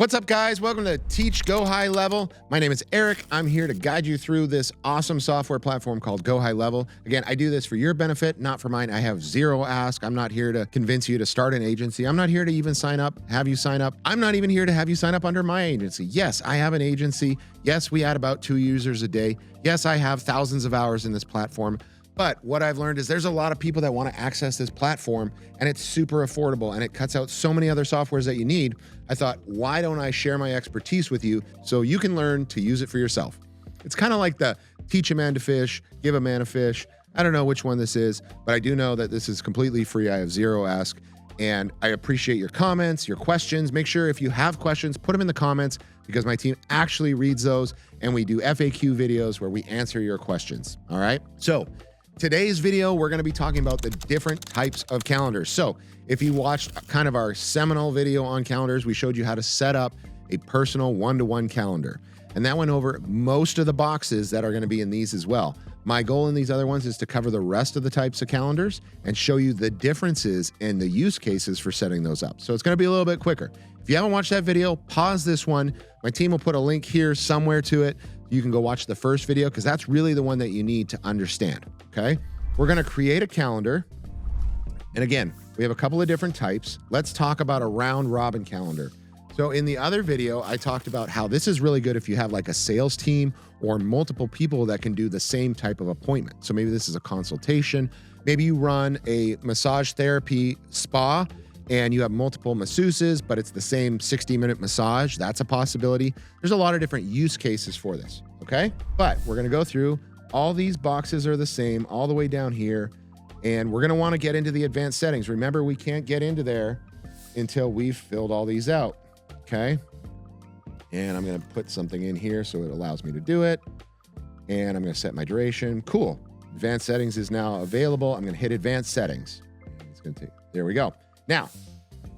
What's up, guys? Welcome to Teach Go High Level. My name is Eric. I'm here to guide you through this awesome software platform called GoHighLevel. Again, I do this for your benefit, not for mine. I have zero ask. I'm not here to convince you to start an agency. I'm not here to even have you sign up. I'm not even here to have you sign up under my agency. Yes, I have an agency. Yes, we add about 2 users a day. Yes, I have thousands of hours in this platform. But what I've learned is there's a lot of people that want to access this platform, and it's super affordable and it cuts out so many other softwares that you need. I thought, why don't I share my expertise with you so you can learn to use it for yourself? It's kind of like the teach a man to fish, give a man a fish. I don't know which one this is, but I do know that this is completely free. I have zero ask, and I appreciate your comments, your questions. Make sure if you have questions, put them in the comments because my team actually reads those, and we do FAQ videos where we answer your questions. All right. So today's video, we're going to be talking about the different types of calendars. So if you watched kind of our seminal video on calendars, we showed you how to set up a personal one-to-one calendar. And that went over most of the boxes that are going to be in these as well. My goal in these other ones is to cover the rest of the types of calendars and show you the differences in the use cases for setting those up. So it's going to be a little bit quicker. If you haven't watched that video, pause this one. My team will put a link here somewhere to it. You can go watch the first video because that's really the one that you need to understand, okay? We're gonna create a calendar. And again, we have a couple of different types. Let's talk about a round robin calendar. So in the other video, I talked about how this is really good if you have like a sales team or multiple people that can do the same type of appointment. So maybe this is a consultation. Maybe you run a massage therapy spa and you have multiple masseuses, but it's the same 60-minute massage. That's a possibility. There's a lot of different use cases for this, okay? But we're gonna go through, all these boxes are the same all the way down here, and we're gonna wanna get into the advanced settings. Remember, we can't get into there until we've filled all these out, okay? And I'm gonna put something in here so it allows me to do it. And I'm gonna set my duration. Cool, advanced settings is now available. I'm gonna hit advanced settings. It's gonna take, there we go. Now,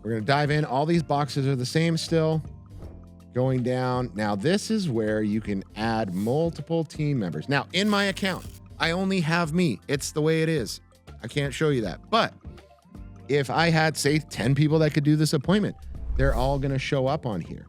we're going to dive in. All these boxes are the same still. Going down. Now, this is where you can add multiple team members. Now, in my account, I only have me. It's the way it is. I can't show you that. But if I had, say, 10 people that could do this appointment, they're all going to show up on here.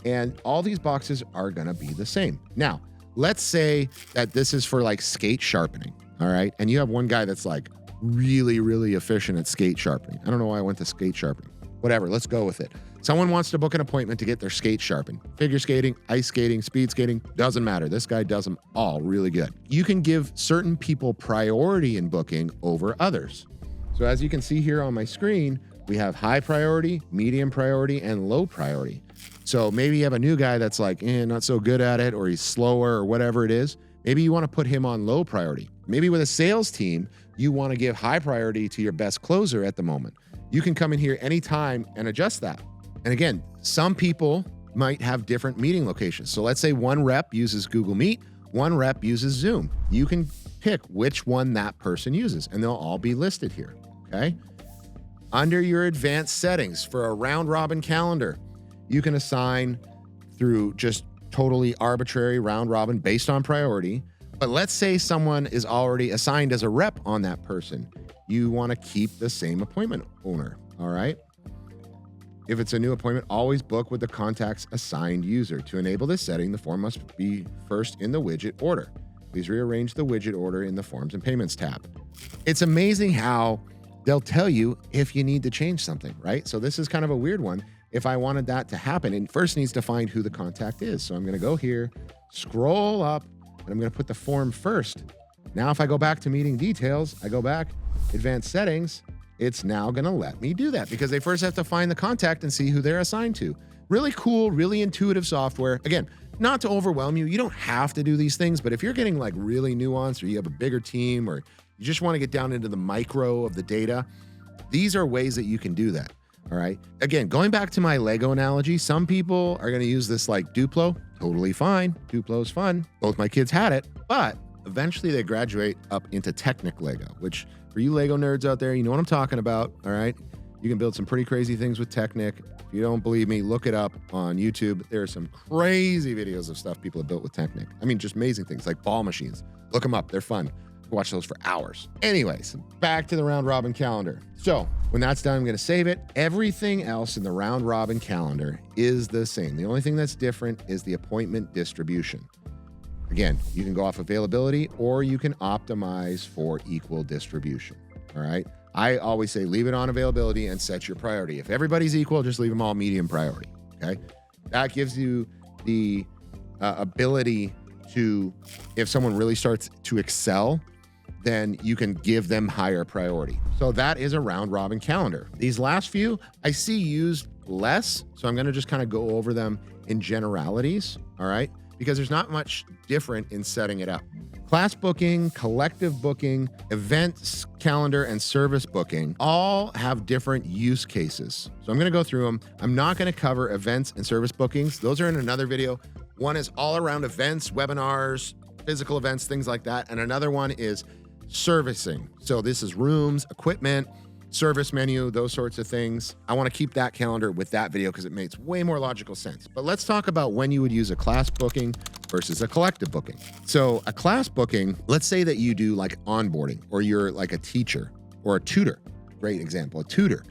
And all these boxes are going to be the same. Now, let's say that this is for like skate sharpening. All right. And you have one guy that's like really, really efficient at skate sharpening. I don't know why I went to skate sharpening. Whatever, let's go with it. Someone wants to book an appointment to get their skate sharpened. Figure skating, ice skating, speed skating, doesn't matter. This guy does them all really good. You can give certain people priority in booking over others. So as you can see here on my screen, we have high priority, medium priority, and low priority. So maybe you have a new guy that's like, not so good at it, or he's slower, or whatever it is. Maybe you want to put him on low priority. Maybe with a sales team, you want to give high priority to your best closer at the moment. You can come in here anytime and adjust that. And again, some people might have different meeting locations. So let's say one rep uses Google Meet, one rep uses Zoom. You can pick which one that person uses, and they'll all be listed here, okay? Under your advanced settings for a round robin calendar, you can assign through just totally arbitrary round robin based on priority. But let's say someone is already assigned as a rep on that person. You want to keep the same appointment owner, all right? If it's a new appointment, always book with the contact's assigned user. To enable this setting, the form must be first in the widget order. Please rearrange the widget order in the Forms and Payments tab. It's amazing how they'll tell you if you need to change something, right? So this is kind of a weird one. If I wanted that to happen, it first needs to find who the contact is. So I'm going to go here, scroll up, and I'm going to put the form first. Now, if I go back to meeting details, I go back, advanced settings, it's now going to let me do that because they first have to find the contact and see who they're assigned to. Really cool, really intuitive software. Again, not to overwhelm you. You don't have to do these things, but if you're getting like really nuanced, or you have a bigger team, or you just want to get down into the micro of the data, these are ways that you can do that. All right. Again, going back to my Lego analogy, some people are going to use this like Duplo. Totally fine. Duplo's fun. Both my kids had it, but eventually they graduate up into Technic Lego, which for you Lego nerds out there, you know what I'm talking about. All right. You can build some pretty crazy things with Technic. If you don't believe me, look it up on YouTube. There are some crazy videos of stuff people have built with Technic. I mean, just amazing things like ball machines. Look them up. They're fun. watch those for hours. Anyways, back to the round robin calendar. So when that's done, I'm going to save it. Everything else in the round robin calendar is the same. The only thing that's different is the appointment distribution. Again, you can go off availability or you can optimize for equal distribution. All right. I always say leave it on availability and set your priority. If everybody's equal, just leave them all medium priority. Okay. That gives you the ability to, if someone really starts to excel, then you can give them higher priority. So that is a round robin calendar. These last few I see used less. So I'm going to just kind of go over them in generalities. All right. Because there's not much different in setting it up. Class booking, collective booking, events calendar, and service booking all have different use cases. So I'm going to go through them. I'm not going to cover events and service bookings. Those are in another video. One is all around events, webinars, physical events, things like that. And another one is servicing. So this is rooms, equipment, service menu, those sorts of things. I want to keep that calendar with that video because it makes way more logical sense. But let's talk about when you would use a class booking versus a collective booking. So a class booking, let's say that you do like onboarding or you're like a teacher or a tutor. Great example, a tutor.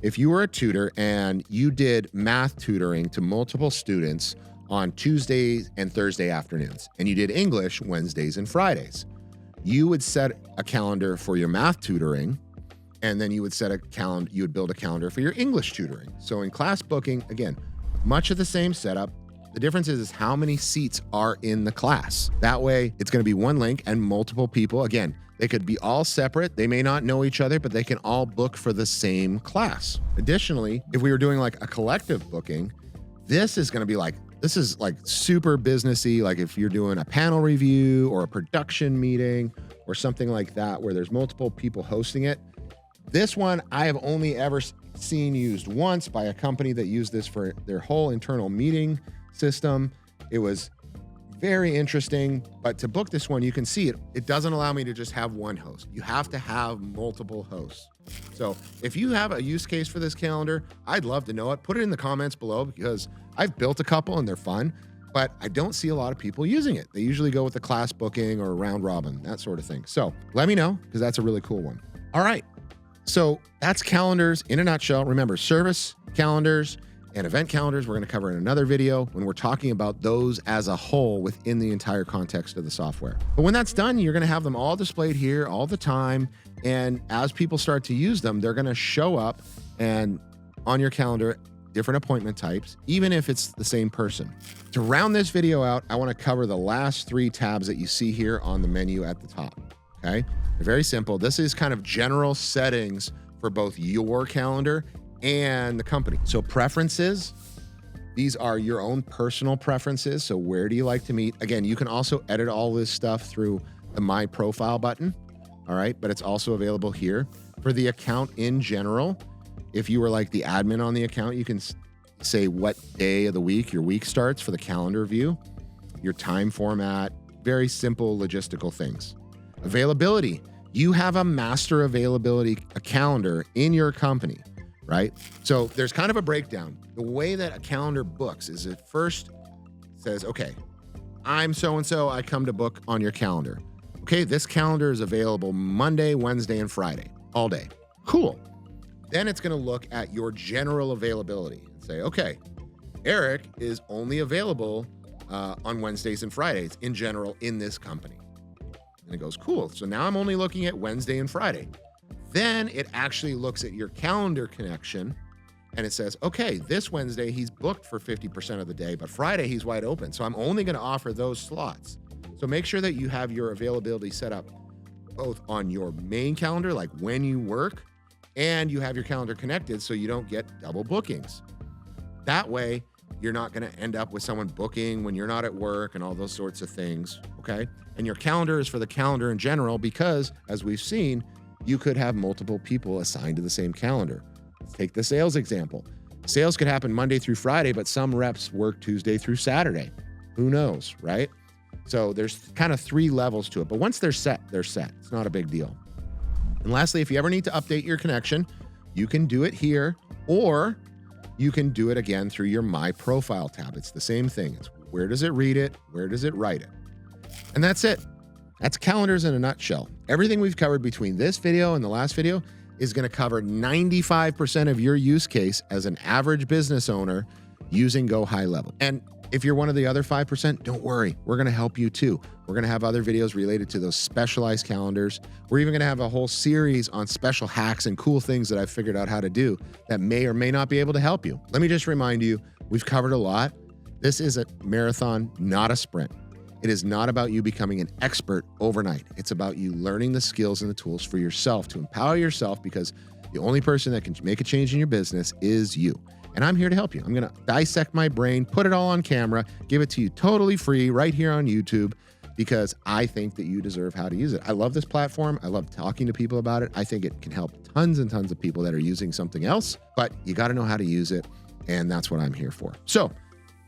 If you were a tutor and you did math tutoring to multiple students on Tuesdays and Thursday afternoons, and you did English Wednesdays and Fridays, you would set a calendar for your math tutoring. And then you would set a calendar, you would build a calendar for your English tutoring. So in class booking, again, much of the same setup. The difference is how many seats are in the class. That way it's going to be one link and multiple people. Again, they could be all separate. They may not know each other, but they can all book for the same class. Additionally, if we were doing like a collective booking, this is going to be like, this is like super businessy. Like if you're doing a panel review or a production meeting or something like that, where there's multiple people hosting it. This one I have only ever seen used once by a company that used this for their whole internal meeting system. It was very interesting, but to book this one, you can see it doesn't allow me to just have one host. You have to have multiple hosts. So if you have a use case for this calendar, I'd love to know it. Put it in the comments below because I've built a couple and they're fun, but I don't see a lot of people using it. They usually go with the class booking or round robin, that sort of thing. So let me know because that's a really cool one. All right. So that's calendars in a nutshell. Remember, service calendars and event calendars, we're going to cover in another video when we're talking about those as a whole within the entire context of the software. But when that's done, you're going to have them all displayed here all the time. And as people start to use them, they're going to show up and on your calendar, different appointment types, even if it's the same person. To round this video out, I want to cover the last 3 tabs that you see here on the menu at the top. Okay. They're very simple. This is kind of general settings for both your calendar and the company. So preferences, these are your own personal preferences. So where do you like to meet? Again, you can also edit all this stuff through the My Profile button. All right. But it's also available here for the account in general. If you were like the admin on the account, you can say what day of the week your week starts for the calendar view, your time format, very simple logistical things. Availability. You have a master availability calendar in your company, right? So there's kind of a breakdown. The way that a calendar books is it first says, okay, I'm so-and-so, I come to book on your calendar. Okay, this calendar is available Monday, Wednesday, and Friday, all day. Cool. Then it's going to look at your general availability and say, okay, Eric is only available on Wednesdays and Fridays in general in this company. And it goes, cool. So now I'm only looking at Wednesday and Friday. Then it actually looks at your calendar connection and it says, okay, this Wednesday he's booked for 50% of the day, but Friday he's wide open. So I'm only going to offer those slots. So make sure that you have your availability set up both on your main calendar, like when you work, and you have your calendar connected so you don't get double bookings. That way, you're not going to end up with someone booking when you're not at work and all those sorts of things, okay? And your calendar is for the calendar in general because, as we've seen, you could have multiple people assigned to the same calendar. Let's take the sales example. Sales could happen Monday through Friday, but some reps work Tuesday through Saturday. Who knows, right? So there's kind of 3 levels to it, but once they're set, they're set. It's not a big deal. And lastly, if you ever need to update your connection, you can do it here, or you can do it again through your My Profile tab. It's the same thing. It's where does it read it? Where does it write it? And that's it. That's calendars in a nutshell. Everything we've covered between this video and the last video is going to cover 95% of your use case as an average business owner using GoHighLevel. And if you're one of the other 5%, don't worry. We're going to help you too. We're going to have other videos related to those specialized calendars. We're even going to have a whole series on special hacks and cool things that I've figured out how to do that may or may not be able to help you. Let me just remind you, we've covered a lot. This is a marathon, not a sprint. It is not about you becoming an expert overnight. It's about you learning the skills and the tools for yourself to empower yourself, because the only person that can make a change in your business is you. And I'm here to help you. I'm going to dissect my brain, put it all on camera, give it to you totally free right here on YouTube, because I think that you deserve how to use it. I love this platform. I love talking to people about it. I think it can help tons and tons of people that are using something else, but you got to know how to use it. And that's what I'm here for. So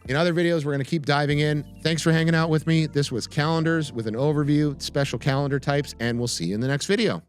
in other videos, we're going to keep diving in. Thanks for hanging out with me. This was calendars with an overview, special calendar types, and we'll see you in the next video.